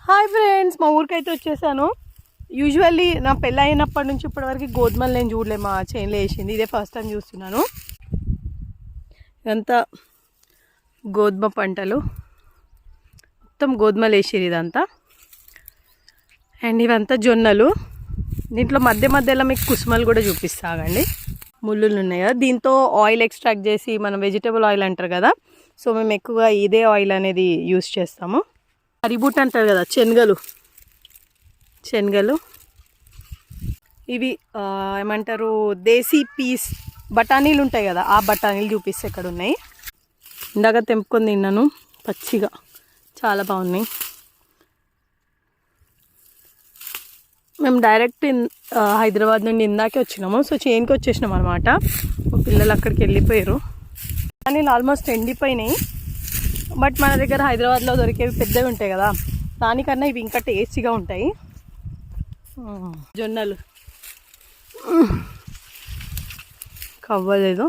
Hi friends, మా ఊరికైతే వచ్చేసాను. Usually నా పెళ్ళి అయినప్పటి నుంచి ఇప్పటివరకు గోధుమలు నేను చూడలే. మా చేనులో వేసింది ఇదే ఫస్ట్ టైం చూస్తున్నాను. ఇదంతా గోధుమ పంటలు, మొత్తం గోధుమలు వేసేది ఇదంతా. అండ్ ఇవంతా జొన్నలు. దీంట్లో మధ్య మధ్యలో మీకు కుసుమలు కూడా చూపిస్తాగండి. ముళ్ళులు ఉన్నాయి కదా, దీంతో ఆయిల్ ఎక్స్ట్రాక్ట్ చేసి మనం వెజిటబుల్ ఆయిల్ అంటారు కదా, సో మేము ఎక్కువగా ఇదే ఆయిల్ అనేది యూస్ చేస్తాము. అరిబుట్ అంటారు కదా, శనగలు ఇవి ఏమంటారు, దేశీ పీస్ బఠానీలు ఉంటాయి కదా, ఆ బఠానీలు చూపిస్తే ఇక్కడ ఉన్నాయి. ఇందాక తెంపుకొని తిన్నాను పచ్చిగా, చాలా బాగున్నాయి. మేము డైరెక్ట్ హైదరాబాద్ నుండి ఇందాకే వచ్చినాము. సో చేనుకి వచ్చేసినాం అనమాట. పిల్లలు అక్కడికి వెళ్ళిపోయారు. కానీ ఆల్మోస్ట్ ఎండిపోయినాయి. బట్ మన దగ్గర హైదరాబాద్లో దొరికేవి పెద్దవి ఉంటాయి కదా, దానికన్నా ఇవి ఇంకా టేస్టీగా ఉంటాయి. జొన్నలు కవ్వలేదు.